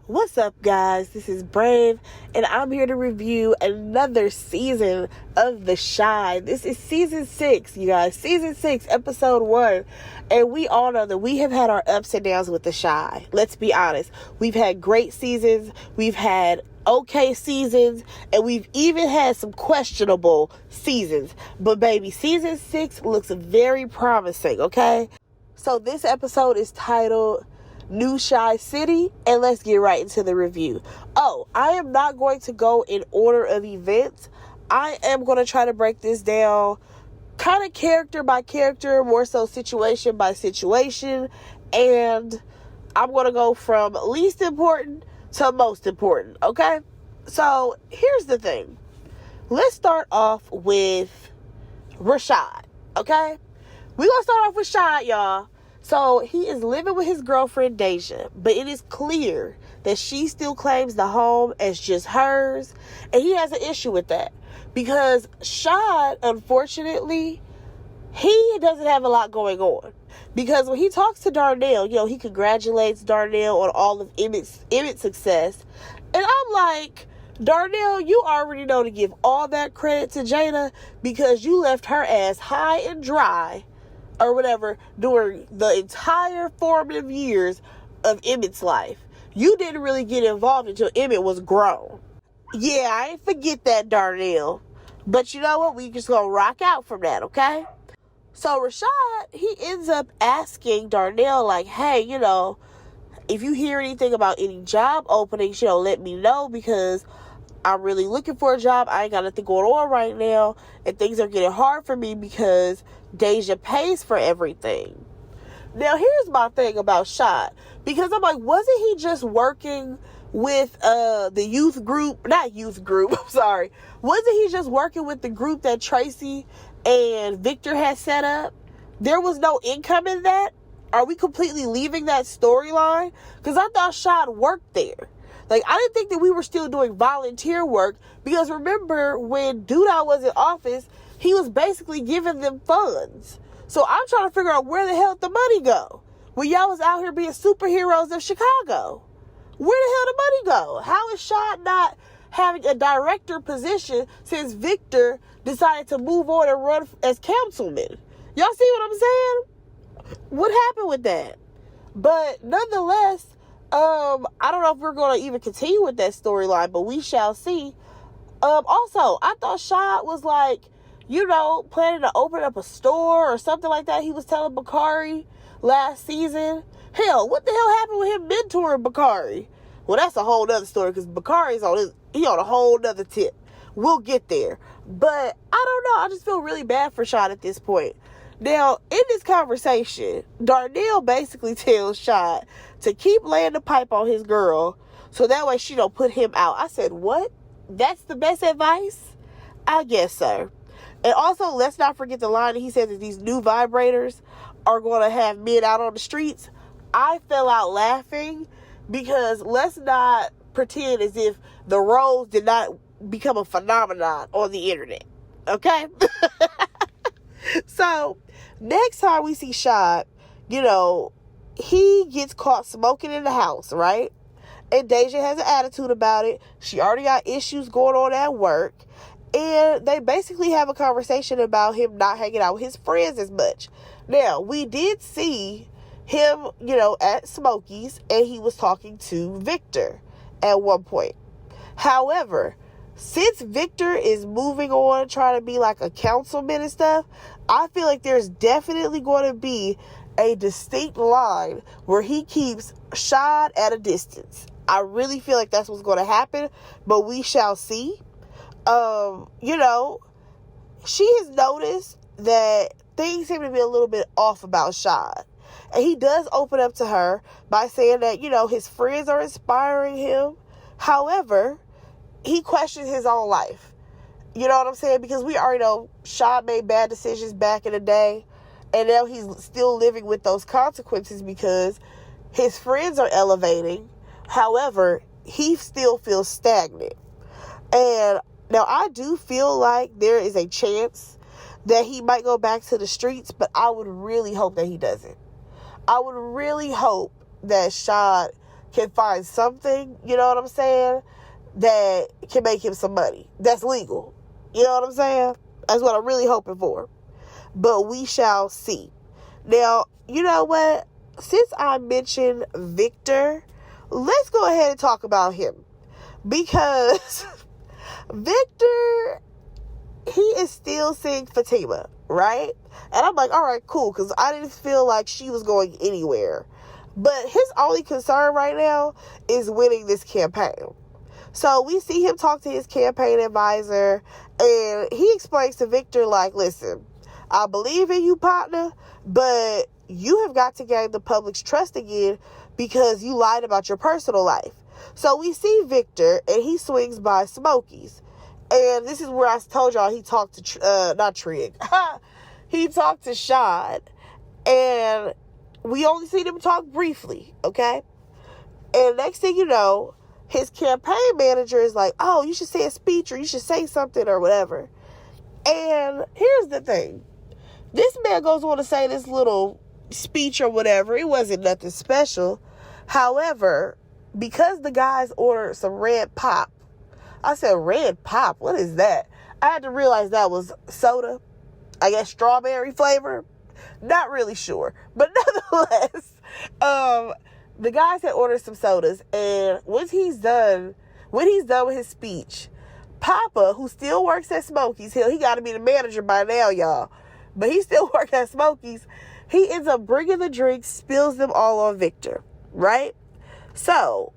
What's up, guys? This is Brave, and I'm here to review another season of The Chi. This is season 6, you guys. Season 6, episode 1. And we all know that we have had our ups and downs with The Chi. Let's be honest. We've had great seasons, we've had okay seasons, and we've even had some questionable seasons. But baby, season 6 looks very promising, okay? So this episode is titled New Chi City, and let's get right into the review. I am not going to go in order of events. I am going to try to break this down kind of character by character, more so situation by situation, and I'm going to go from least important to most important, okay? So here's the thing. Let's start off with Rashad, okay? We're going to start off with Shad, y'all. So he is living with his girlfriend Deja, but it is clear that she still claims the home as just hers, and he has an issue with that because Shad, unfortunately, he doesn't have a lot going on. Because when he talks to Darnell, he congratulates Darnell on all of Emmett's success, and I'm like, Darnell, you already know to give all that credit to Jada because you left her ass high and dry or whatever during the entire formative years of Emmett's life. You didn't really get involved until Emmett was grown. Yeah, I ain't forget that, Darnell. But you know what? We just gonna rock out from that, okay? So Rashad, he ends up asking Darnell, like, hey, if you hear anything about any job openings, let me know because I'm really looking for a job. I ain't got nothing going on right now, and things are getting hard for me because Deja pays for everything. Now, here's my thing about Shad, because I'm like, wasn't he just working with the youth group? Not youth group, I'm sorry. Wasn't he just working with the group that Tracy and Victor had set up? There was no income in that? Are we completely leaving that storyline? Because I thought Shad worked there. Like, I didn't think that we were still doing volunteer work, because remember when Doodah was in office, he was basically giving them funds. So I'm trying to figure out where the hell did the money go when y'all was out here being superheroes of Chicago. Where the hell did the money go? How is Shad not having a director position since Victor decided to move on and run as councilman? Y'all see what I'm saying? What happened with that? But nonetheless, I don't know if we're going to even continue with that storyline, but we shall see. Also, I thought Shad was like, planning to open up a store or something like that. He was telling Bakari last season. Hell, what the hell happened with him mentoring Bakari? Well, that's a whole nother story because Bakari's on a whole nother tip. We'll get there. But I don't know. I just feel really bad for Shad at this point. Now, in this conversation, Darnell basically tells Shad to keep laying the pipe on his girl so that way she don't put him out. I said, what? That's the best advice? I guess so. And also, let's not forget the line that he said that these new vibrators are going to have men out on the streets. I fell out laughing because let's not pretend as if the roles did not become a phenomenon on the internet. Okay? So, next time we see Shad, he gets caught smoking in the house, right? And Deja has an attitude about it. She already got issues going on at work. And they basically have a conversation about him not hanging out with his friends as much. Now, we did see him, at Smokey's, and he was talking to Victor at one point. However, since Victor is moving on, trying to be like a councilman and stuff, I feel like there's definitely going to be a distinct line where he keeps Shad at a distance. I really feel like that's what's going to happen, but we shall see. She has noticed that things seem to be a little bit off about Shad. And he does open up to her by saying that, his friends are inspiring him. However, he questions his own life. You know what I'm saying? Because we already know Shad made bad decisions back in the day. And now he's still living with those consequences because his friends are elevating. However, he still feels stagnant. And now I do feel like there is a chance that he might go back to the streets, but I would really hope that he doesn't. I would really hope that Shad can find something, you know what I'm saying, that can make him some money. That's legal. You know what I'm saying? That's what I'm really hoping for. But we shall see. Now, you know what? Since I mentioned Victor, let's go ahead and talk about him. Because Victor, he is still seeing Fatima, right? And I'm like, all right, cool, because I didn't feel like she was going anywhere. But his only concern right now is winning this campaign. So we see him talk to his campaign advisor, and he explains to Victor, like, listen, I believe in you, partner, but you have got to gain the public's trust again because you lied about your personal life. So we see Victor, and he swings by Smokey's. And this is where I told y'all he talked to, not Trig. He talked to Sean, and we only see them talk briefly, okay? And next thing you know, his campaign manager is like, oh, you should say a speech or you should say something or whatever. And here's the thing. This man goes on to say this little speech or whatever. It wasn't nothing special. However, because the guys ordered some red pop, I said, red pop? What is that? I had to realize that was soda. I guess strawberry flavor. Not really sure. But nonetheless, the guys had ordered some sodas. And when he's done with his speech, Papa, who still works at Smokey's, he got to be the manager by now, y'all. But he still works at Smokey's. He ends up bringing the drinks, spills them all on Victor, right? So,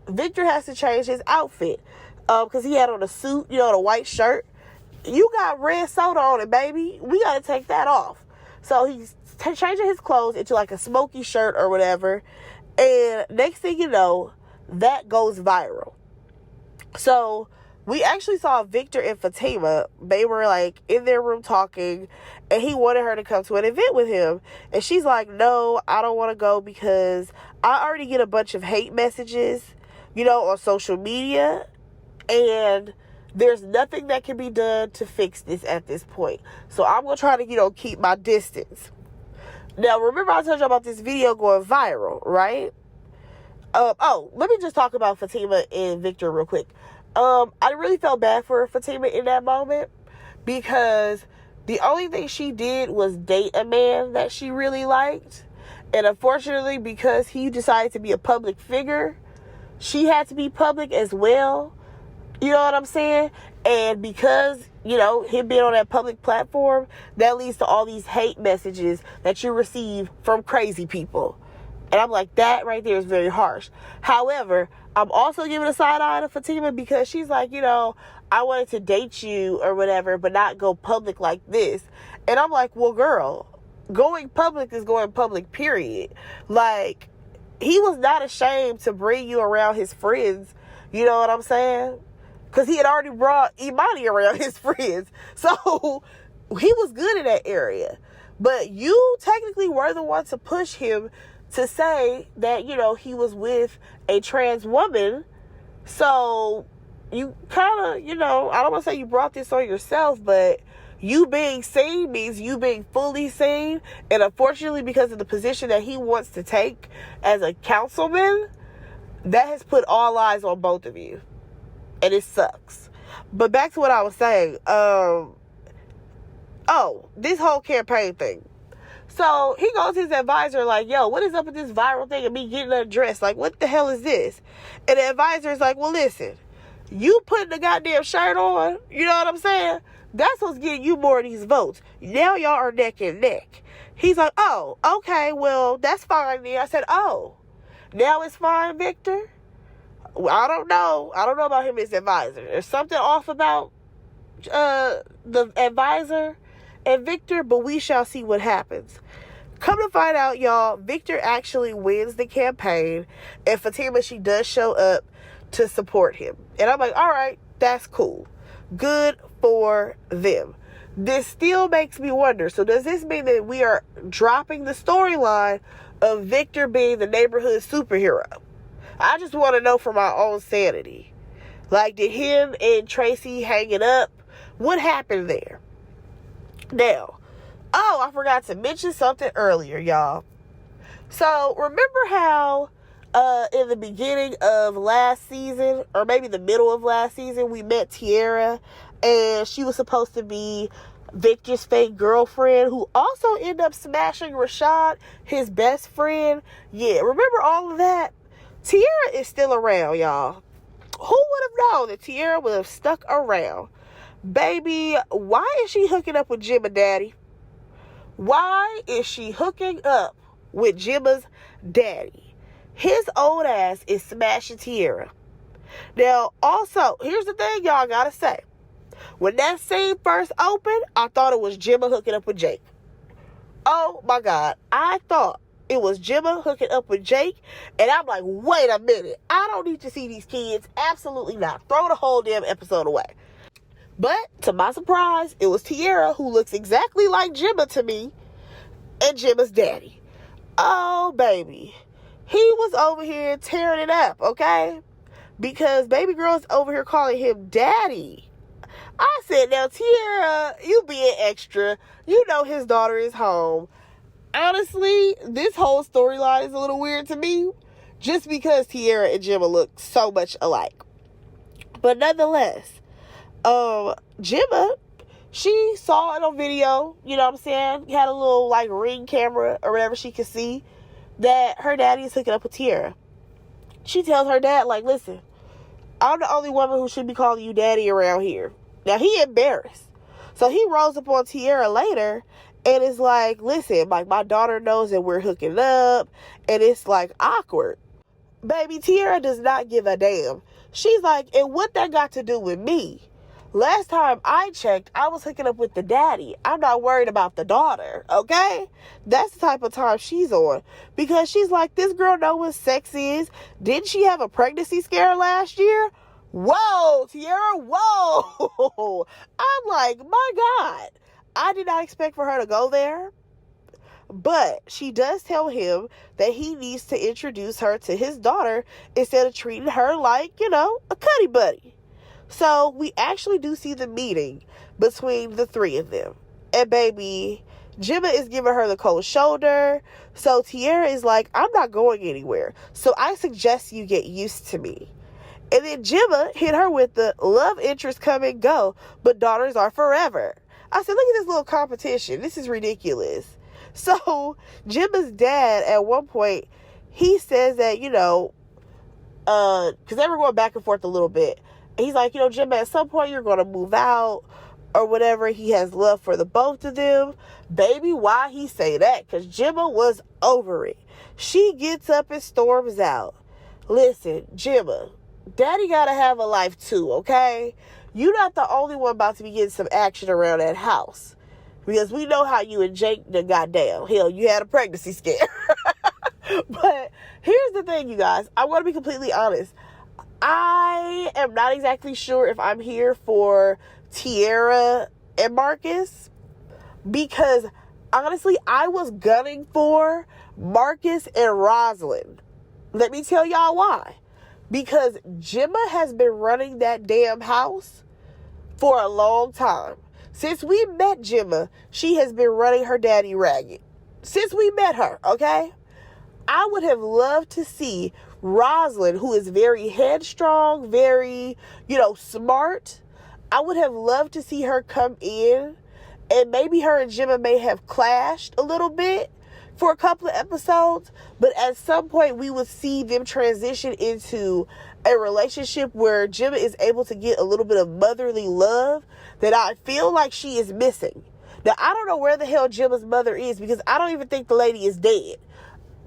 Victor has to change his outfit because he had on a suit, a white shirt. You got red soda on it, baby. We got to take that off. So, he's changing his clothes into like a smoky shirt or whatever. And next thing you know, that goes viral. So, we actually saw Victor and Fatima. They were like in their room talking, and he wanted her to come to an event with him. And she's like, no, I don't want to go because I already get a bunch of hate messages, on social media. And there's nothing that can be done to fix this at this point. So I'm going to try to, keep my distance. Now, remember I told you about this video going viral, right? Let me just talk about Fatima and Victor real quick. I really felt bad for Fatima in that moment because the only thing she did was date a man that she really liked. And unfortunately, because he decided to be a public figure, she had to be public as well. You know what I'm saying? And because, him being on that public platform, that leads to all these hate messages that you receive from crazy people. And I'm like, that right there is very harsh. However, I'm also giving a side eye to Fatima because she's like, I wanted to date you or whatever, but not go public like this. And I'm like, well, girl, going public is going public, period. Like, he was not ashamed to bring you around his friends. You know what I'm saying? Because he had already brought Imani around his friends. So, he was good in that area. But you technically were the one to push him to say that, he was with a trans woman. So, you kind of, I don't want to say you brought this on yourself, but you being seen means you being fully seen. And unfortunately, because of the position that he wants to take as a councilman, that has put all eyes on both of you. And it sucks. But back to what I was saying. This whole campaign thing. So he goes to his advisor like, yo, what is up with this viral thing of me getting undressed? Like, what the hell is this? And the advisor is like, well, listen, you putting the goddamn shirt on, you know what I'm saying? That's what's getting you more of these votes. Now y'all are neck and neck. He's like, oh, okay, well, that's fine then. I said, oh, now it's fine, Victor? I don't know. I don't know about him as advisor. There's something off about the advisor and Victor, but we shall see what happens. Come to find out, y'all, Victor actually wins the campaign, and Fatima, she does show up to support him. And I'm like, all right, that's cool. Good for them. This still makes me wonder, so does this mean that we are dropping the storyline of Victor being the neighborhood superhero? I just want to know for my own sanity. Like, did him and Tracy hang it up? What happened there? Now, I forgot to mention something earlier, y'all. So, remember how in the beginning of last season, or maybe the middle of last season, we met Tiara, and she was supposed to be Victor's fake girlfriend, who also ended up smashing Rashad, his best friend. Yeah, remember all of that? Tiara is still around, y'all. Who would have known that Tiara would have stuck around? Baby, why is she hooking up with Gemma daddy? Why is she hooking up with Gemma's daddy? His old ass is smashing Tiara. Now, also, here's the thing y'all gotta say. When that scene first opened, I thought it was Gemma hooking up with Jake. Oh my God. I thought it was Gemma hooking up with Jake. And I'm like, wait a minute. I don't need to see these kids. Absolutely not. Throw the whole damn episode away. But to my surprise, it was Tiara, who looks exactly like Gemma to me, and Gemma's daddy. Oh, baby. He was over here tearing it up, okay? Because baby girl's over here calling him daddy. I said, now, Tiara, you being extra. You know his daughter is home. Honestly, this whole storyline is a little weird to me, just because Tiara and Gemma look so much alike. But nonetheless, Gemma, she saw it on video, you know what I'm saying? Had a little, like, ring camera or whatever she could see, that her daddy is hooking up with Tiara. She tells her dad, like, listen, I'm the only woman who should be calling you daddy around here. Now, he embarrassed. So he rolls up on Tiara later and is like, listen, like, my daughter knows that we're hooking up, and it's, like, awkward. Baby, Tiara does not give a damn. She's like, and what that got to do with me? Last time I checked, I was hooking up with the daddy. I'm not worried about the daughter, okay? That's the type of time she's on. Because she's like, this girl know what sex is. Didn't she have a pregnancy scare last year? Whoa, Tiara, whoa. I'm like, my God. I did not expect for her to go there. But she does tell him that he needs to introduce her to his daughter instead of treating her like, you know, a cuddy buddy. So we actually do see the meeting between the three of them. And baby, Gemma is giving her the cold shoulder. So Tiara is like, I'm not going anywhere. So I suggest you get used to me. And then Gemma hit her with the love interest come and go, but daughters are forever. I said, look at this little competition. This is ridiculous. So Gemma's dad, at one point, he says that, you know, because they were going back and forth a little bit. He's like, you know, Gemma, at some point you're going to move out or whatever. He has love for the both of them. Baby, why he say that? Because Gemma was over it. She gets up and storms out. Listen, Gemma, daddy got to have a life too, okay? You're not the only one about to be getting some action around that house. Because we know how you and Jake done got down. Hell, you had a pregnancy scare. But here's the thing, you guys. I want to be completely honest. I am not exactly sure if I'm here for Tiara and Marcus, because honestly, I was gunning for Marcus and Rosalind. Let me tell y'all why. Because Gemma has been running that damn house for a long time. Since we met Gemma, she has been running her daddy ragged. Since we met her, okay? I would have loved to see Rosalind, who is very headstrong, very, you know, smart. I would have loved to see her come in, and maybe her and Gemma may have clashed a little bit for a couple of episodes, but at some point we would see them transition into a relationship where Gemma is able to get a little bit of motherly love that I feel like she is missing. Now, I don't know where the hell Gemma's mother is, because I don't even think the lady is dead.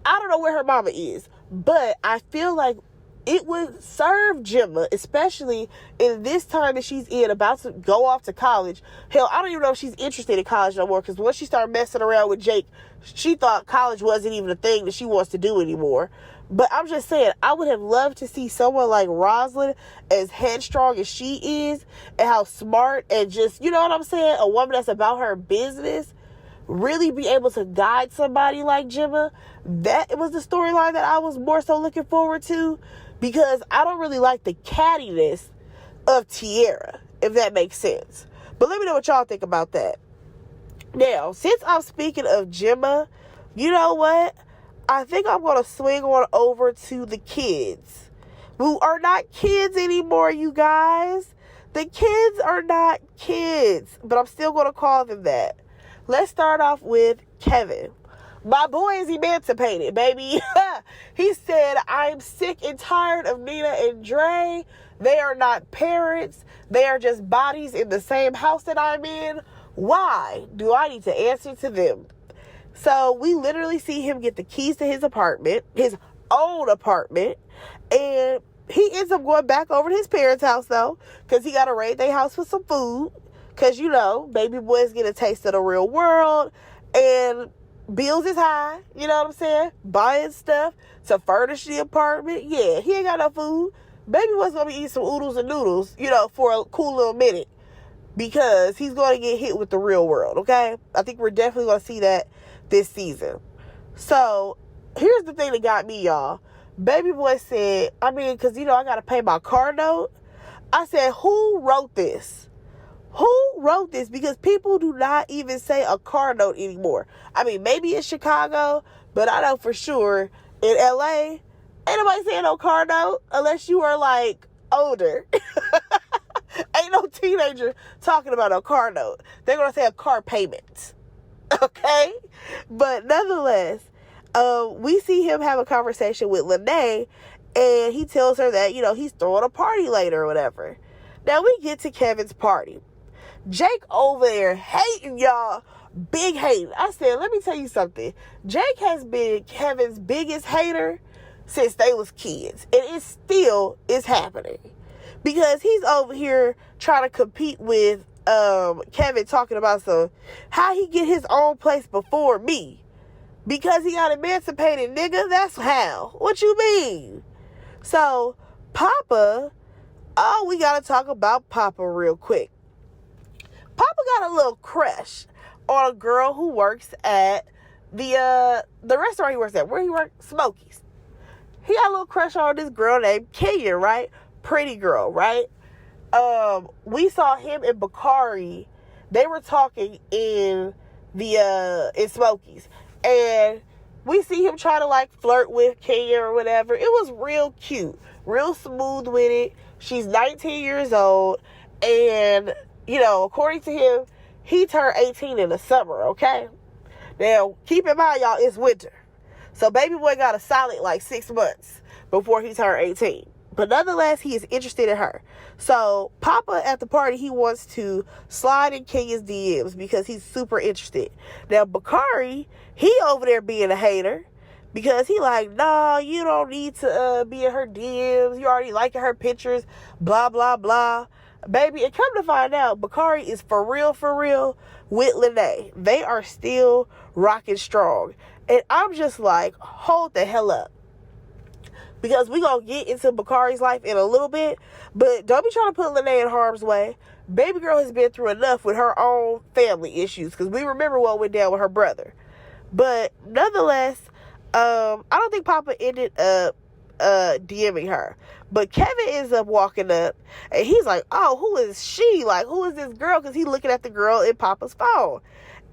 I don't know where her mama is, but I feel like it would serve Gemma, especially in this time that she's in, about to go off to college. Hell, I don't even know if she's interested in college no more, because once she started messing around with Jake, she thought college wasn't even a thing that she wants to do anymore. But I'm just saying, I would have loved to see someone like Rosalind, as headstrong as she is, and how smart and just, you know what I'm saying, a woman that's about her business, really be able to guide somebody like Gemma. That was the storyline that I was more so looking forward to, because I don't really like the cattiness of Tiara, if that makes sense. But let me know what y'all think about that. Now, since I'm speaking of Gemma, you know what? I think I'm going to swing on over to the kids, who are not kids anymore, you guys. The kids are not kids, but I'm still going to call them that. Let's start off with Kevin. My boy is emancipated, baby. He said, I'm sick and tired of Nina and Dre. They are not parents. They are just bodies in the same house that I'm in. Why do I need to answer to them? So we literally see him get the keys to his apartment, his own apartment, and he ends up going back over to his parents' house, though, because he got to raid their house for some food, because, you know, baby boys get a taste of the real world, and bills is high, you know what I'm saying? Buying stuff to furnish the apartment. Yeah, he ain't got no food. Baby boy's going to be eating some oodles and noodles, you know, for a cool little minute, because he's going to get hit with the real world, okay? I think we're definitely going to see that this season. So, here's the thing that got me, y'all. Baby boy said, because, you know, I got to pay my car note. I said, who wrote this? Who wrote this? Because people do not even say a car note anymore. Maybe in Chicago, but I know for sure in LA, ain't nobody saying no car note unless you are, like, older. Ain't no teenager talking about a car note. They're going to say a car payment. Okay? But nonetheless, we see him have a conversation with Lene, and he tells her that, you know, he's throwing a party later or whatever. Now we get to Kevin's party. Jake over there hating, y'all. Big hating. I said, let me tell you something. Jake has been Kevin's biggest hater since they was kids. And it still is happening. Because he's over here trying to compete with Kevin, talking about how he get his own place before me. Because he got emancipated, nigga. That's how. What you mean? So, Papa, we got to talk about Papa real quick. Papa got a little crush on a girl who works at the restaurant he works at. Where he works? Smokies. He got a little crush on this girl named Kenya, right? Pretty girl, right? We saw him and Bakari. They were talking in in Smokies. And we see him try to, like, flirt with Kenya or whatever. It was real cute. Real smooth with it. She's 19 years old. And, you know, according to him, he turned 18 in the summer, okay? Now, keep in mind, y'all, it's winter. So, baby boy got a solid, 6 months before he turned 18. But nonetheless, he is interested in her. So, Papa at the party, he wants to slide in Kenya's DMs because he's super interested. Now, Bakari, he over there being a hater because he like, nah, you don't need to be in her DMs. You already liking her pictures, blah, blah, blah. Baby, and come to find out, Bakari is for real with Lene. They are still rocking strong. And I'm just like, hold the hell up. Because we're going to get into Bakari's life in a little bit. But don't be trying to put Lene in harm's way. Baby girl has been through enough with her own family issues. Because we remember what went down with her brother. But nonetheless, I don't think Papa ended up DMing her. But Kevin ends up walking up. And he's like, oh, who is she? Like, who is this girl? Because he's looking at the girl in Papa's phone.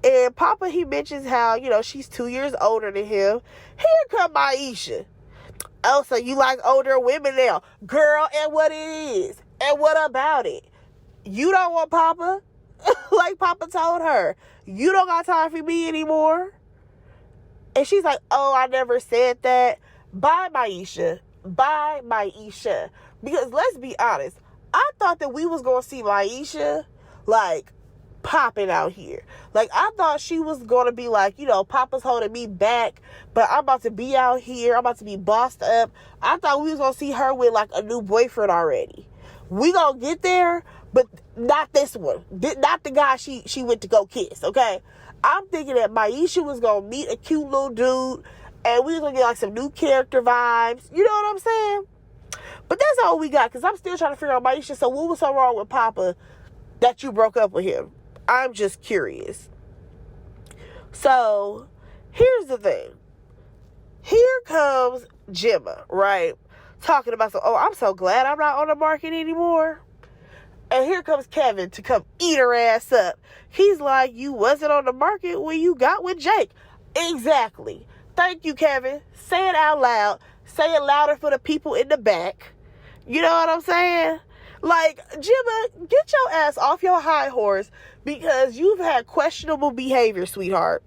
And Papa, he mentions how, you know, she's 2 years older than him. Here come Aisha. Oh, so you like older women now. Girl, and what it is. And what about it? You don't want Papa? Like Papa told her. You don't got time for me anymore. And she's like, oh, I never said that. Bye, Maisha. Bye, Maisha. Because let's be honest. I thought that we was going to see Maisha, popping out here. I thought she was going to be like, you know, Papa's holding me back, but I'm about to be out here. I'm about to be bossed up. I thought we was going to see her with, a new boyfriend already. We going to get there, but not this one. Not the guy she went to go kiss, okay? I'm thinking that Maisha was going to meet a cute little dude, and we was going to get, some new character vibes. You know what I'm saying? But that's all we got, because I'm still trying to figure out Maisha. So what was so wrong with Papa that you broke up with him? I'm just curious. So, here's the thing. Here comes Gemma, right? Talking about, I'm so glad I'm not on the market anymore. And here comes Kevin to come eat her ass up. He's like, you wasn't on the market when you got with Jake. Exactly. Thank you, Kevin. Say it out loud. Say it louder for the people in the back. You know what I'm saying? Like, Gemma, get your ass off your high horse because you've had questionable behavior, sweetheart.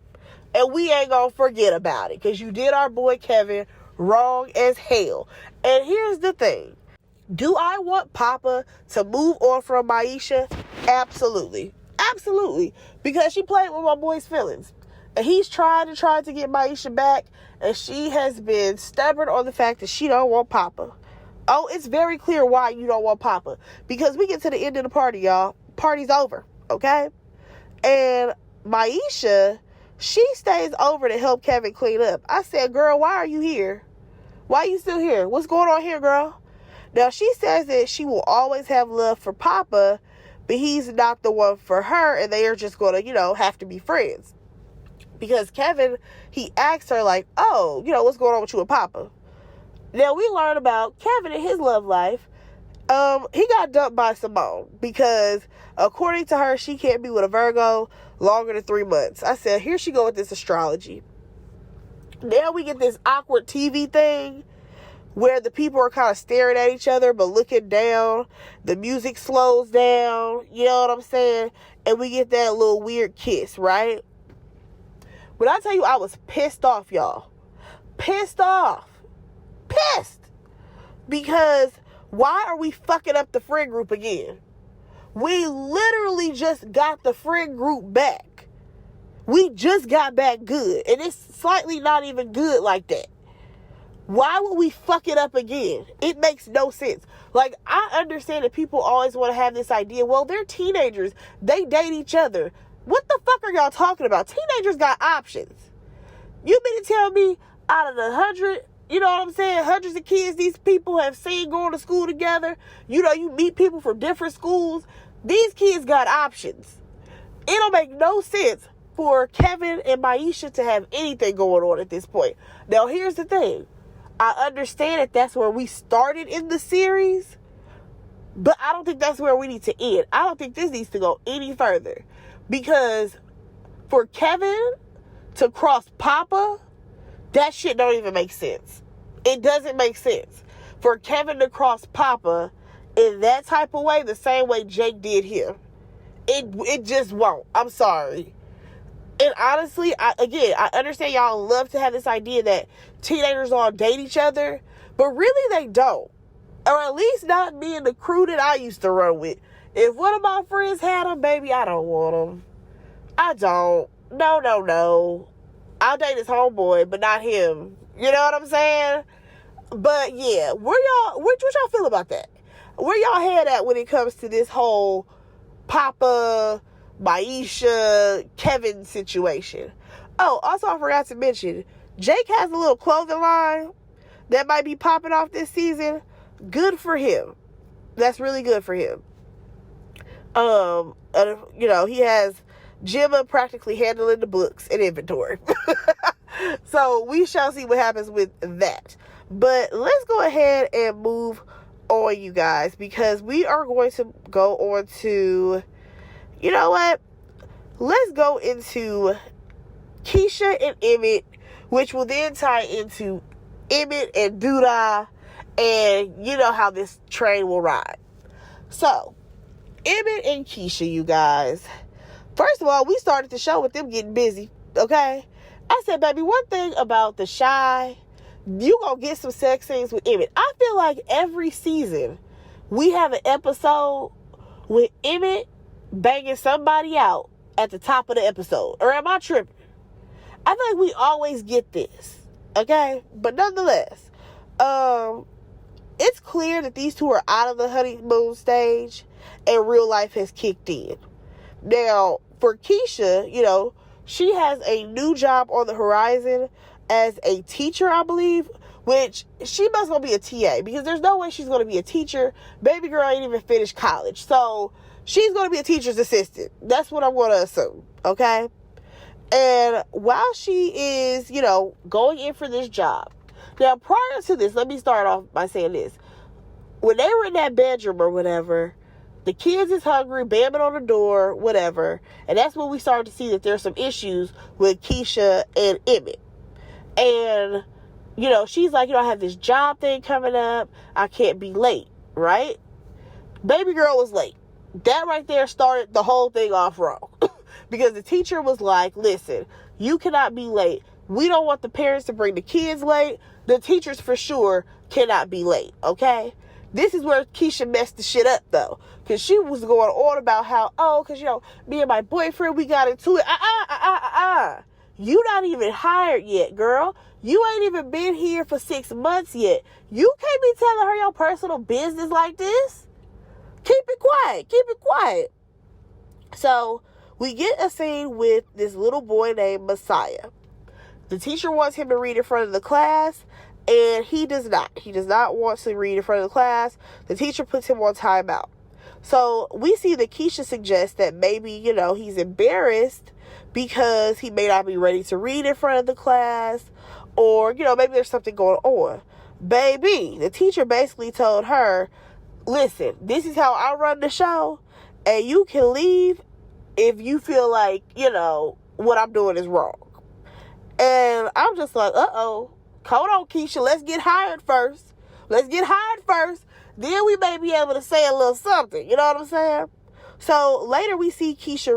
And we ain't gonna forget about it because you did our boy Kevin wrong as hell. And here's the thing. Do I want Papa to move on from Maisha? Absolutely. Absolutely. Because she played with my boy's feelings. And he's trying to get Maisha back. And she has been stubborn on the fact that she don't want Papa. Oh, it's very clear why you don't want Papa. Because we get to the end of the party, y'all. Party's over. Okay? And Maisha, she stays over to help Kevin clean up. I said, girl, why are you here? Why are you still here? What's going on here, girl? Now, she says that she will always have love for Papa, but he's not the one for her, and they are just going to, have to be friends. Because Kevin, he asked her, like, oh, what's going on with you and Papa? Now, we learn about Kevin and his love life. He got dumped by Simone because, according to her, she can't be with a Virgo longer than 3 months. I said, here she go with this astrology. Now we get this awkward TV thing where the people are kind of staring at each other but looking down. The music slows down, you know what I'm saying? And we get that little weird kiss, right? When I tell you I was pissed off, y'all. Pissed off. Pissed. Because why are we fucking up the friend group again? We literally just got the friend group back. We just got back good. And it's slightly not even good like that. Why would we fuck it up again? It makes no sense. Like, I understand that people always want to have this idea. Well, they're teenagers. They date each other. What the fuck are y'all talking about? Teenagers got options. You mean to tell me out of the 100, you know what I'm saying, hundreds of kids these people have seen going to school together, you meet people from different schools. These kids got options. It don't make no sense for Kevin and Maisha to have anything going on at this point. Now, here's the thing. I understand that that's where we started in the series, but I don't think that's where we need to end. I don't think this needs to go any further. Because for Kevin to cross Papa, that shit don't even make sense. It doesn't make sense. For Kevin to cross Papa in that type of way, the same way Jake did him, it just won't. I'm sorry. And honestly, I understand y'all love to have this idea that teenagers all date each other, but really they don't. Or at least not me and the crew that I used to run with. If one of my friends had them, baby, I don't want them. I don't. No. I'll date his homeboy, but not him. You know what I'm saying? But yeah, what y'all feel about that? Where y'all head at when it comes to this whole Papa, Maisha, Kevin situation? Oh, also I forgot to mention, Jake has a little clothing line that might be popping off this season. Good for him. That's really good for him. He has Gemma practically handling the books and inventory. So we shall see what happens with that. But let's go ahead and move on, you guys, because we are going to go on to, you know what? Let's go into Keisha and Emmett, which will then tie into Emmett and Douda, and you know how this train will ride. So, Emmett and Keisha, you guys. First of all, we started the show with them getting busy, okay? I said, baby, one thing about The Chi, you gonna get some sex scenes with Emmett. I feel like every season we have an episode with Emmett banging somebody out at the top of the episode. Or am I tripping? I feel like we always get this, okay? But nonetheless, it's clear that these two are out of the honeymoon stage and real life has kicked in. Now, for Keisha, she has a new job on the horizon as a teacher, I believe, which she must gonna be a TA because there's no way she's gonna be a teacher. Baby girl ain't even finished college. So she's gonna be a teacher's assistant. That's what I'm gonna assume, okay? And while she is, going in for this job. Now, prior to this, let me start off by saying this. When they were in that bedroom or whatever, the kids is hungry, banging on the door, whatever. And that's when we started to see that there's some issues with Keisha and Emmett. And, she's like, I have this job thing coming up. I can't be late, right? Baby girl was late. That right there started the whole thing off wrong. Because the teacher was like, listen, you cannot be late. We don't want the parents to bring the kids late. The teachers for sure cannot be late, okay? This is where Keisha messed the shit up, though. Because she was going on about how, because, me and my boyfriend, we got into it. You not even hired yet, girl. You ain't even been here for 6 months yet. You can't be telling her your personal business like this. Keep it quiet. Keep it quiet. So, we get a scene with this little boy named Messiah. The teacher wants him to read in front of the class, and he does not. He does not want to read in front of the class. The teacher puts him on timeout. So, we see that Keisha suggests that maybe, he's embarrassed because he may not be ready to read in front of the class, or, maybe there's something going on. Baby, the teacher basically told her, listen, this is how I run the show, and you can leave if you feel like, what I'm doing is wrong. And I'm just like, hold on, Keisha, let's get hired first. Then we may be able to say a little something. You know what I'm saying? So later we see Keisha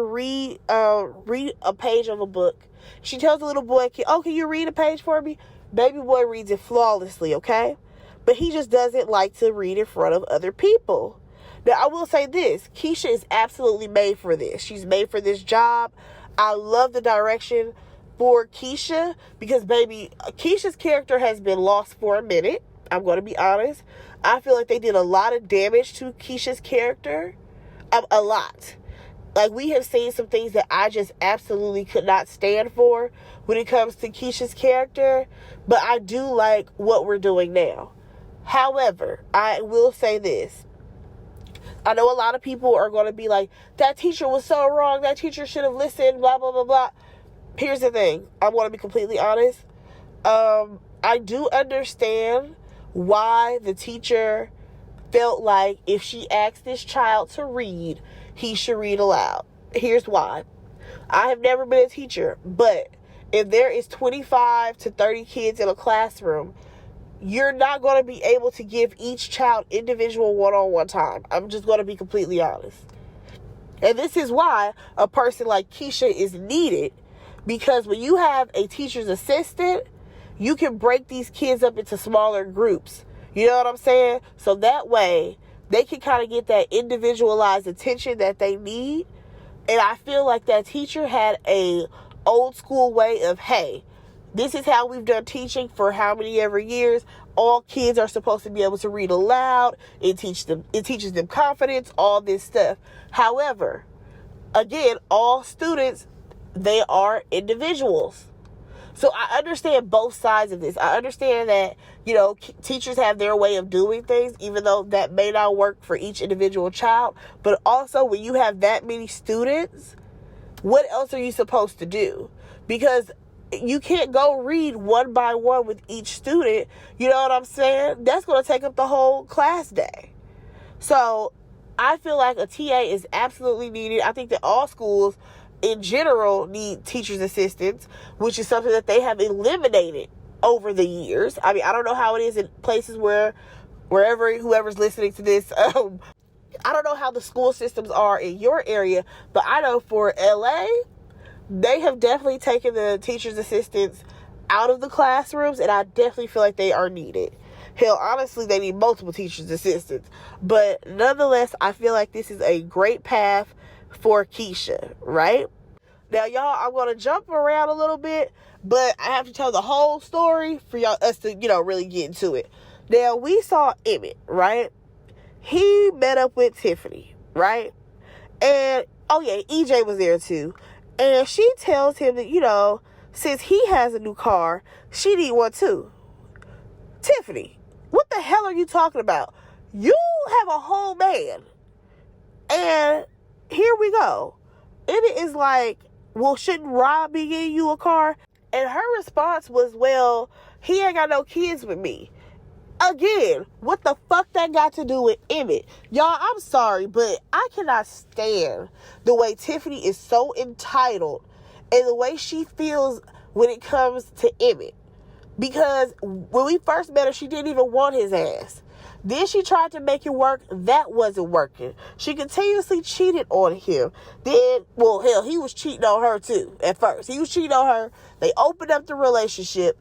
read a page of a book. She tells the little boy, can you read a page for me? Baby boy reads it flawlessly, okay? But he just doesn't like to read in front of other people. Now, I will say this. Keisha is absolutely made for this. She's made for this job. I love the direction for Keisha because, baby, Keisha's character has been lost for a minute. I'm going to be honest. I feel like they did a lot of damage to Keisha's character. A lot. Like, we have seen some things that I just absolutely could not stand for when it comes to Keisha's character. But I do like what we're doing now. However, I will say this. I know a lot of people are going to be like, that teacher was so wrong. That teacher should have listened, blah, blah, blah, blah. Here's the thing. I want to be completely honest. I do understand why the teacher felt like if she asked this child to read, he should read aloud. Here's why. I have never been a teacher, but if there is 25 to 30 kids in a classroom, you're not going to be able to give each child individual one-on-one time. I'm just going to be completely honest. And this is why a person like Keisha is needed, because when you have a teacher's assistant, you can break these kids up into smaller groups. You know what I'm saying? So that way, they can kind of get that individualized attention that they need. And I feel like that teacher had a old school way of, hey, this is how we've done teaching for how many ever years. All kids are supposed to be able to read aloud. It teaches them confidence, all this stuff. However, again, all students, they are individuals. So I understand both sides of this. I understand that, teachers have their way of doing things, even though that may not work for each individual child. But also, when you have that many students, what else are you supposed to do? Because you can't go read one by one with each student. You know what I'm saying? That's going to take up the whole class day. So I feel like a TA is absolutely needed. I think that all schools in general need teachers' assistants, which is something that they have eliminated over the years. I mean, I don't know how it is in places whoever's listening to this, I don't know how the school systems are in your area, but I know for LA, they have definitely taken the teachers' assistants out of the classrooms, and I definitely feel like they are needed. Hell, honestly, they need multiple teachers' assistants. But nonetheless, I feel like this is a great path for Keisha, right? Now, y'all, I'm going to jump around a little bit, but I have to tell the whole story for us to, really get into it. Now, we saw Emmett, right? He met up with Tiffany, right? And, EJ was there too. And she tells him that, since he has a new car, she need one too. Tiffany, what the hell are you talking about? You have a whole man. And here we go. Emmett is like, well, shouldn't Rob be getting you a car? And her response was, well, he ain't got no kids with me. Again, what the fuck that got to do with Emmett? Y'all, I'm sorry, but I cannot stand the way Tiffany is so entitled and the way she feels when it comes to Emmett. Because when we first met her, she didn't even want his ass. Then she tried to make it work. That wasn't working. She continuously cheated on him. Then, well, hell, he was cheating on her too at first. He was cheating on her. They opened up the relationship.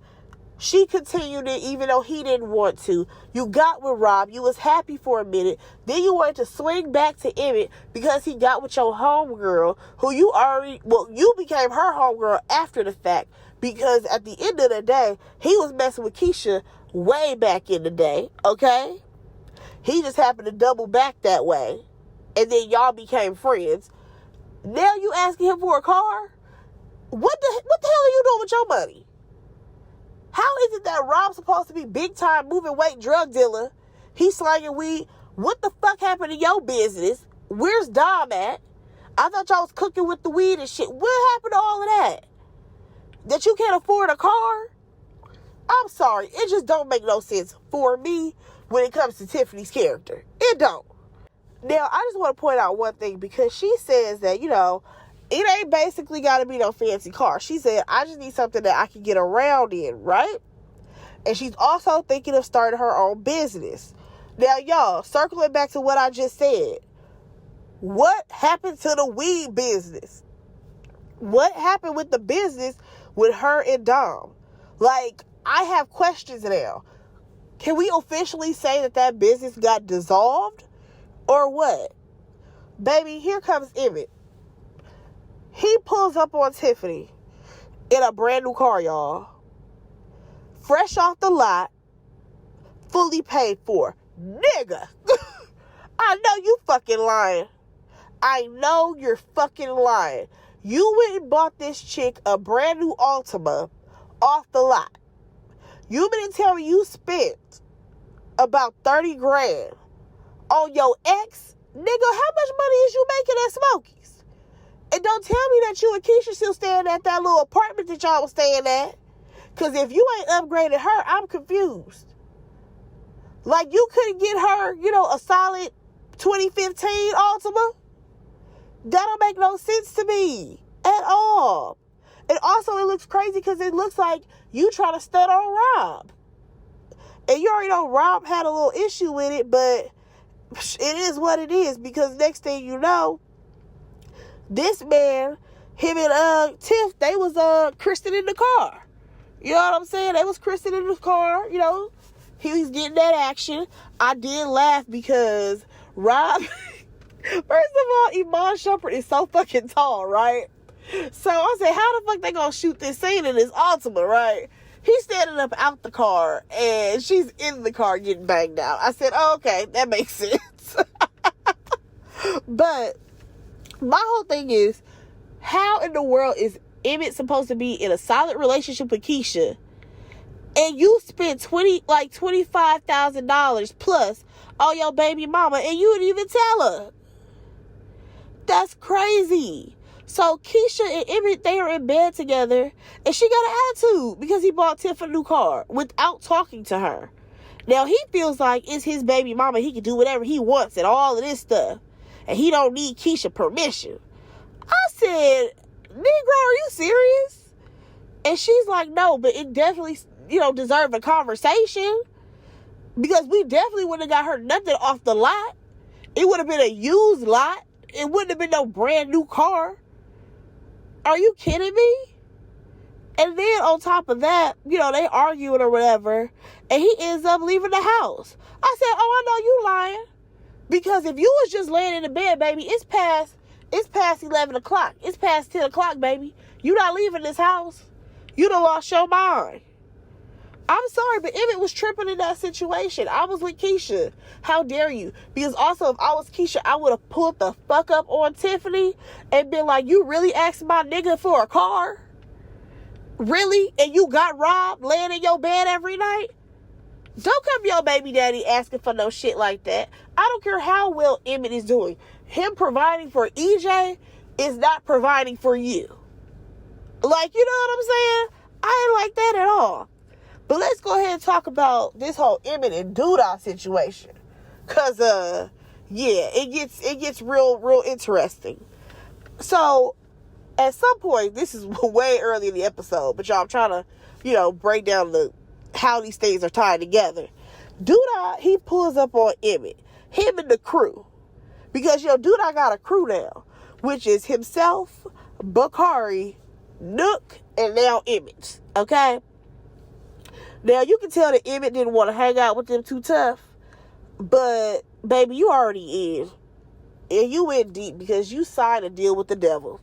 She continued it even though he didn't want to. You got with Rob. You was happy for a minute. Then you wanted to swing back to Emmett because he got with your homegirl who you already, well, you became her homegirl after the fact. Because at the end of the day, he was messing with Keisha way back in the day, okay? He just happened to double back that way. And then y'all became friends. Now you asking him for a car? What the hell are you doing with your money? How is it that Rob's supposed to be big time moving weight drug dealer? He's slanging weed. What the fuck happened to your business? Where's Dom at? I thought y'all was cooking with the weed and shit. What happened to all of that? That you can't afford a car? I'm sorry. It just don't make no sense for me when it comes to Tiffany's character. It don't. Now, I just want to point out one thing because she says that, it ain't basically got to be no fancy car. She said, I just need something that I can get around in, right? And she's also thinking of starting her own business. Now, y'all, circling back to what I just said. What happened to the weed business? What happened with the business with her and Dom? Like, I have questions now. Can we officially say that business got dissolved? Or what? Baby, here comes Emmett. He pulls up on Tiffany in a brand new car, y'all. Fresh off the lot. Fully paid for. Nigga. I know you fucking lying. I know you're fucking lying. You went and bought this chick a brand new Altima off the lot. You mean to tell me you spent about 30 grand on your ex? Nigga, how much money is you making at Smokey's? And don't tell me that you and Keisha still staying at that little apartment that y'all was staying at. Because if you ain't upgraded her, I'm confused. Like, you couldn't get her, a solid 2015 Altima? That don't make no sense to me at all. And also, it looks crazy because it looks like you try to stud on Rob. And you already know Rob had a little issue with it, but it is what it is. Because next thing you know, this man, him and Tiff, they was christened in the car. You know what I'm saying? They was christened in the car, He was getting that action. I did laugh because Rob... First of all, Iman Shumpert is so fucking tall, right? So I said, how the fuck they gonna shoot this scene in this Altima, right? He's standing up out the car, and she's in the car getting banged out. I said, oh, okay, that makes sense. But my whole thing is, how in the world is Emmett supposed to be in a solid relationship with Keisha, and you spent $25,000 plus on your baby mama, and you didn't even tell her? That's crazy. So Keisha and Emmett, they are in bed together, and she got an attitude because he bought Tiff a new car without talking to her. Now he feels like it's his baby mama. He can do whatever he wants and all of this stuff, and he don't need Keisha permission. I said, Negro, are you serious? And she's like, no, but it definitely, deserved a conversation, because we definitely wouldn't have got her nothing off the lot. It would have been a used lot. It wouldn't have been no brand new car. Are you kidding me? And then on top of that, they arguing or whatever, and he ends up leaving the house. I said, oh, I know you lying. Because if you was just laying in the bed, baby, it's past 11 o'clock. It's past 10 o'clock, baby. You not leaving this house. You done lost your mind. I'm sorry, but Emmett was tripping in that situation. I was with Keisha. How dare you? Because also, if I was Keisha, I would have pulled the fuck up on Tiffany and been like, you really asked my nigga for a car? Really? And you got Rob laying in your bed every night? Don't come your baby daddy asking for no shit like that. I don't care how well Emmett is doing. Him providing for EJ is not providing for you. Like, you know what I'm saying? I ain't like that at all. But let's go ahead and talk about this whole Emmett and Douda situation. Cause it gets real interesting. So at some point, this is way early in the episode, but y'all, I'm trying to, break down the how these things are tied together. Douda, he pulls up on Emmett, him and the crew. Because, Douda got a crew now, which is himself, Bakari, Nook, and now Emmett. Okay? Now, you can tell that Emmett didn't want to hang out with them too tough. But, baby, you already in. And you in deep because you signed a deal with the devil.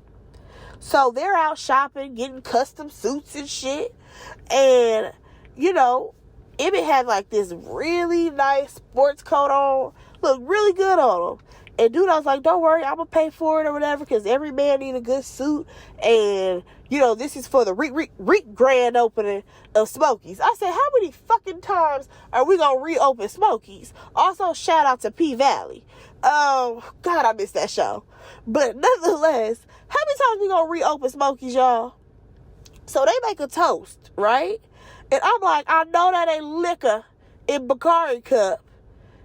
So, they're out shopping, getting custom suits and shit. And, Emmett had like this really nice sports coat on. Looked really good on him. And Douda was like, don't worry, I'm going to pay for it or whatever because every man need a good suit. And, this is for the grand opening of Smokies. I said, how many fucking times are we going to reopen Smokies? Also, shout out to P-Valley. God, I miss that show. But nonetheless, how many times we going to reopen Smokies, y'all? So they make a toast, right? And I'm like, I know that ain't liquor in Bakari cup.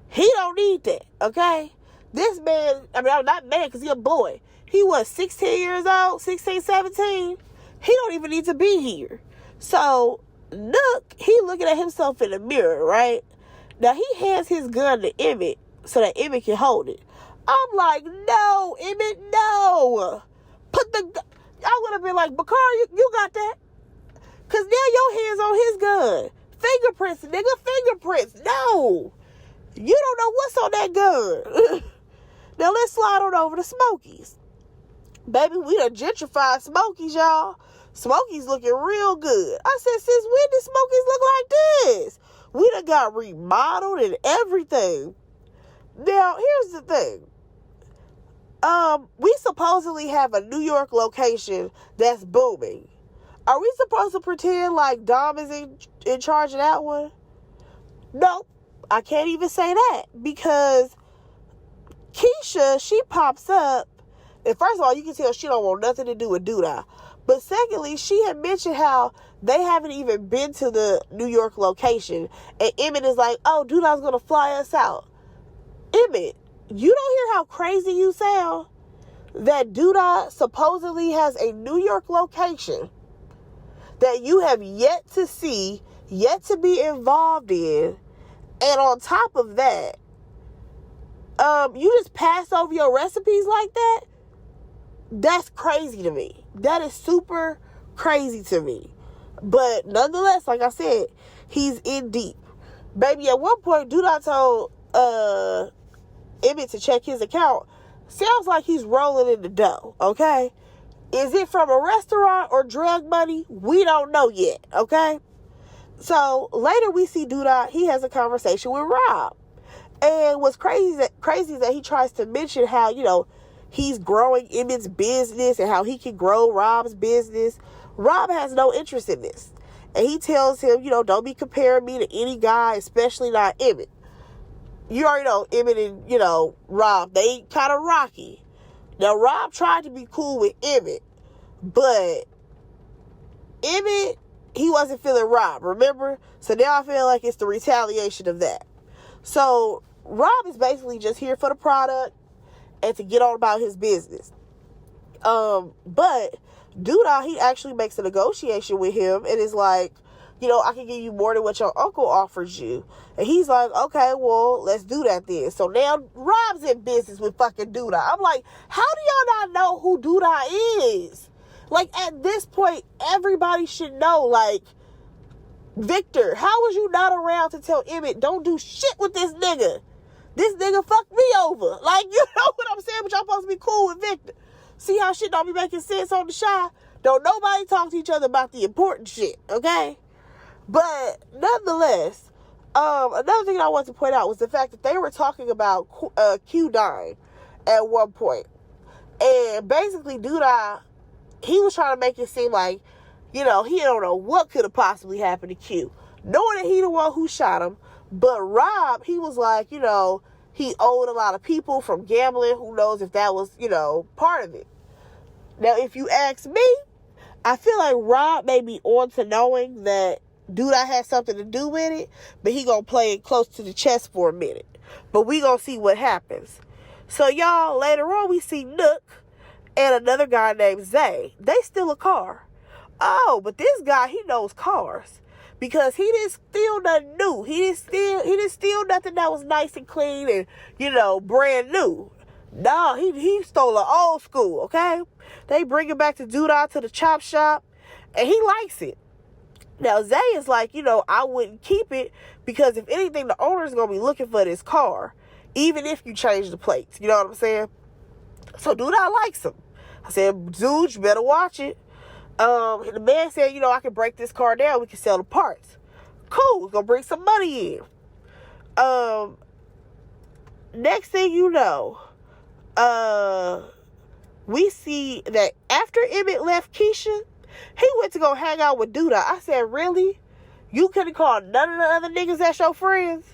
He don't need that, okay? This man, I'm not mad because he a boy. He was 16 years old, 16, 17. He don't even need to be here. So, Nook, he looking at himself in the mirror, right? Now, he hands his gun to Emmett so that Emmett can hold it. I'm like, no, Emmett, no. Put the gun. I would have been like, Bakari, you got that? Because now your hand's on his gun. Fingerprints, nigga, fingerprints. No. You don't know what's on that gun. Now, let's slide on over to Smokies. Baby, we done gentrified Smokies, y'all. Smokies looking real good. I said, since when did Smokies look like this? We done got remodeled and everything. Now, here's the thing. We supposedly have a New York location that's booming. Are we supposed to pretend like Dom is in charge of that one? Nope. I can't even say that because Keisha, she pops up. And first of all, you can tell she don't want nothing to do with Douda. But secondly, she had mentioned how they haven't even been to the New York location. And Emmett is like, oh, Douda's going to fly us out. Emmett, you don't hear how crazy you sound? That Douda supposedly has a New York location that you have yet to see, yet to be involved in. And on top of that, you just pass over your recipes like that? That's crazy to me. That is super crazy to me. But nonetheless, like I said, he's in deep. Baby, at one point, Douda told Emmett to check his account. Sounds like he's rolling in the dough, okay? Is it from a restaurant or drug money? We don't know yet, okay? So later we see Douda, he has a conversation with Rob. And what's crazy is that he tries to mention how, he's growing Emmett's business and how he can grow Rob's business. Rob has no interest in this. And he tells him, don't be comparing me to any guy, especially not Emmett. You already know Emmett and, Rob, they kind of rocky. Now, Rob tried to be cool with Emmett, but Emmett, he wasn't feeling Rob, remember? So now I feel like it's the retaliation of that. So Rob is basically just here for the product and to get on about his business. But Douda, he actually makes a negotiation with him and is like, I can give you more than what your uncle offers you. And he's like, okay, well, let's do that then. So now Rob's in business with fucking Douda. I'm like, how do y'all not know who Douda is? Like, at this point, everybody should know, like, Victor, how was you not around to tell Emmett, don't do shit with this nigga? This nigga fucked me over. Like, you know what I'm saying? But y'all supposed to be cool with Victor. See how shit don't be making sense on the Shy? Don't nobody talk to each other about the important shit, okay? But nonetheless, another thing I want to point out was the fact that they were talking about Q9 at one point. And basically, Douda, he was trying to make it seem like, he don't know what could have possibly happened to Q. Knowing that he the one who shot him. But Rob, he was like, he owed a lot of people from gambling. Who knows if that was, part of it. Now, if you ask me, I feel like Rob may be on to knowing that Douda had something to do with it, but he gonna play it close to the chest for a minute. But we gonna see what happens. So, y'all, later on, we see Nook and another guy named Zay. They steal a car. Oh, but this guy, he knows cars. because he didn't steal nothing new. He didn't steal nothing that was nice and clean and, brand new. No, he stole an old school, okay? They bring it back to Douda to the chop shop, and he likes it. Now, Zay is like, I wouldn't keep it because if anything, the owner's going to be looking for this car, even if you change the plates. You know what I'm saying? So Douda likes him. I said, dude, you better watch it. The man said, I can break this car down. We can sell the parts. Cool. We're going to bring some money in. Next thing you know, we see that after Emmett left Keisha, he went to go hang out with Douda. I said, really? You couldn't call none of the other niggas that's your friends?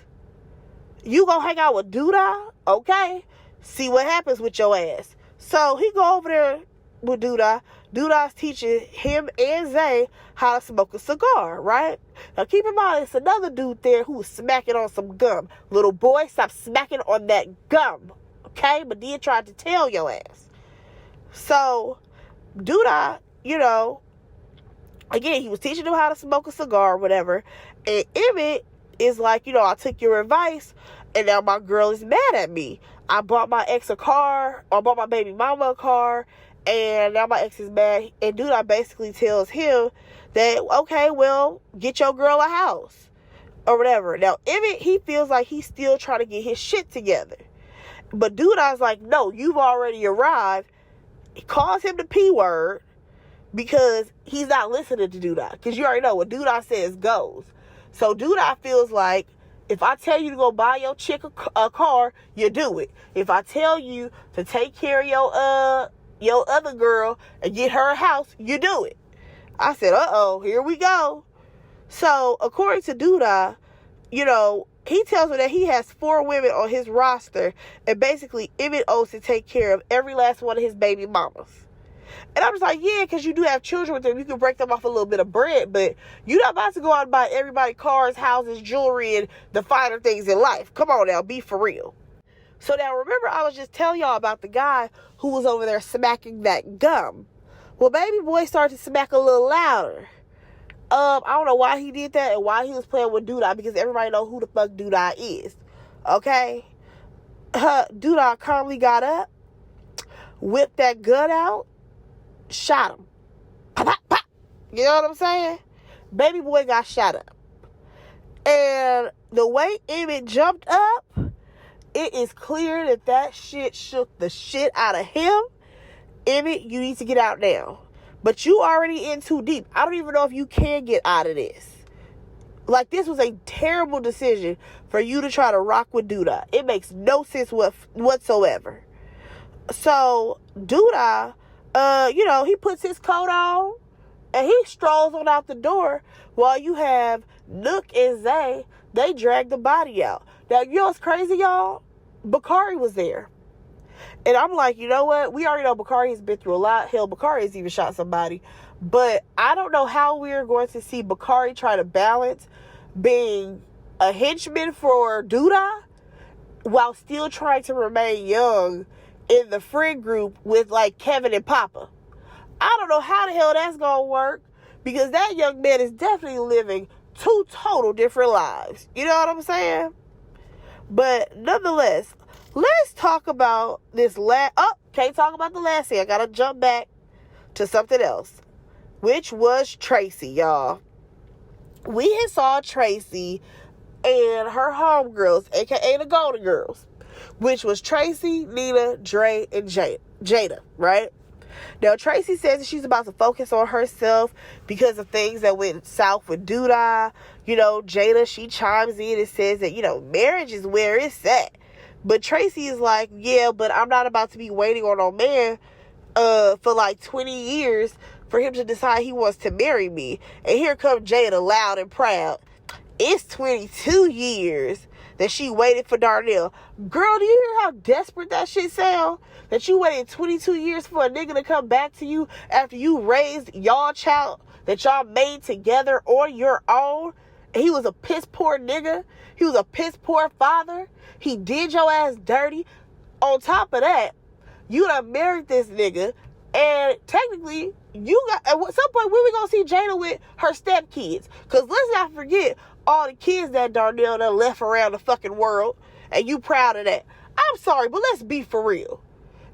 You gonna hang out with Douda? Okay. See what happens with your ass. So he go over there with Douda. Douda's teaching him and Zay how to smoke a cigar, right? Now keep in mind, it's another dude there who was smacking on some gum. Little boy, stop smacking on that gum. Okay? But then tried to tell your ass. So, Douda, again, he was teaching him how to smoke a cigar or whatever. And Emmett is like, I took your advice, and now my girl is mad at me. I bought my ex a car, or bought my baby mama a car, and now my ex is mad. And Douda basically tells him that, okay, well, get your girl a house, or whatever. Now, Emmett, he feels like he's still trying to get his shit together. But Douda's like, no, you've already arrived. He calls him the P word, because he's not listening to Douda. Because you already know what Douda says goes. So Douda feels like, if I tell you to go buy your chick a car, you do it. If I tell you to take care of your other girl and get her a house, you do it. I said, uh-oh, here we go. So according to Douda, he tells her that he has 4 women on his roster, and basically Emmett owes to take care of every last one of his baby mamas. And I'm just like, yeah, because you do have children with them. You can break them off a little bit of bread, but you're not about to go out and buy everybody cars, houses, jewelry, and the finer things in life. Come on now, be for real. So now, remember, I was just telling y'all about the guy who was over there smacking that gum. Well, baby boy started to smack a little louder. I don't know why he did that and why he was playing with Douda, because everybody know who the fuck Douda is. Okay? Douda calmly got up, whipped that gun out, shot him. Pop, pop, pop. You know what I'm saying? Baby boy got shot up. And the way Emmett jumped up, it is clear that shit shook the shit out of him. Emmett, you need to get out now. But you already in too deep. I don't even know if you can get out of this. Like, this was a terrible decision for you to try to rock with Douda. It makes no sense whatsoever. So, Douda, he puts his coat on and he strolls on out the door while you have Nook and Zay, they drag the body out. Now, you know what's crazy, y'all? Bakari was there. And I'm like, you know what? We already know Bakari has been through a lot. Hell, Bakari has even shot somebody. But I don't know how we're going to see Bakari try to balance being a henchman for Douda while still trying to remain young in the friend group with, like, Kevin and Papa. I don't know how the hell that's going to work, because that young man is definitely living 2 total different lives. You know what I'm saying? But nonetheless, let's talk about this can't talk about the last thing. I got to jump back to something else, which was Tracy, y'all. We had saw Tracy and her homegirls, aka the Golden Girls, which was Tracy, Nina, Dre, and Jada, right? Now, Tracy says that she's about to focus on herself because of things that went south with Douda. Jada, she chimes in and says that, marriage is where it's at. But Tracy is like, yeah, but I'm not about to be waiting on no man for like 20 years for him to decide he wants to marry me. And here comes Jada, loud and proud. It's 22 years that she waited for Darnell. Girl, do you hear how desperate that shit sound? That you waited 22 years for a nigga to come back to you after you raised y'all child that y'all made together on your own. And he was a piss poor nigga. He was a piss poor father. He did your ass dirty. On top of that, you done married this nigga And technically, at some point, when we gonna see Jada with her stepkids? Because let's not forget all the kids that Darnell done left around the fucking world, and you proud of that. I'm sorry, but let's be for real.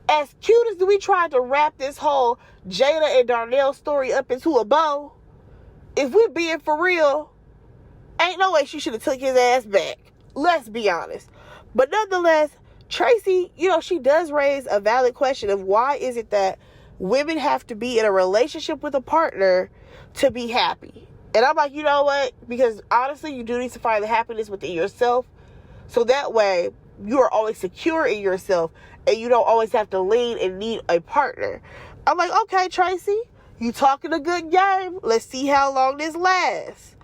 As cute as we tried to wrap this whole Jada and Darnell story up into a bow, if we're being for real, ain't no way she should have took his ass back. Let's be honest. But nonetheless, Tracy, she does raise a valid question of why is it that women have to be in a relationship with a partner to be happy? And I'm like, you know what? Because honestly, you do need to find the happiness within yourself. So that way, you are always secure in yourself and you don't always have to lean and need a partner. I'm like, okay, Tracy, you talking a good game. Let's see how long this lasts.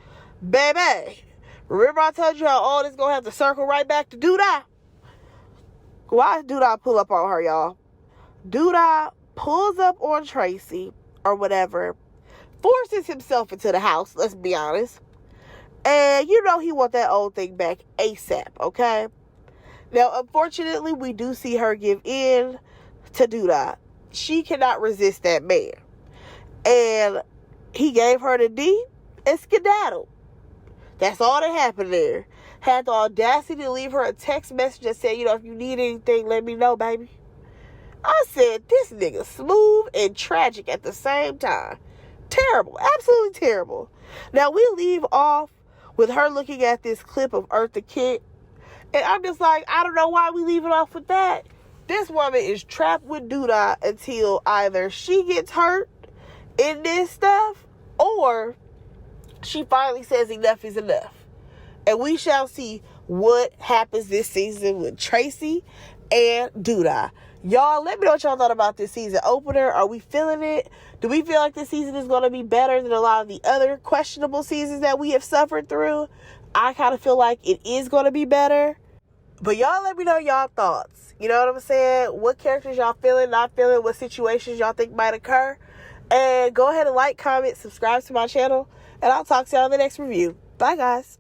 Baby, remember I told you how all this going to have to circle right back to Doodah? Why did Doodah pull up on her, y'all? Doodah pulls up on Tracy or whatever, forces himself into the house, let's be honest. And he want that old thing back ASAP, okay? Now, unfortunately, we do see her give in to Doodah. She cannot resist that man. And he gave her the D and skedaddled. That's all that happened there. Had the audacity to leave her a text message that said, if you need anything, let me know, baby. I said, this nigga smooth and tragic at the same time. Terrible. Absolutely terrible. Now, we leave off with her looking at this clip of Eartha Kitt. And I'm just like, I don't know why we leave it off with that. This woman is trapped with Doodah until either she gets hurt in this stuff or she finally says enough is enough. And we shall see what happens this season with Tracy and Doodah. Y'all, let me know what y'all thought about this season opener. Are we feeling it? Do we feel like this season is going to be better than a lot of the other questionable seasons that we have suffered through? I kind of feel like it is going to be better. But y'all let me know y'all thoughts. You know what I'm saying? What characters y'all feeling, not feeling, what situations y'all think might occur. And go ahead and like, comment, subscribe to my channel. And I'll talk to y'all in the next review. Bye, guys.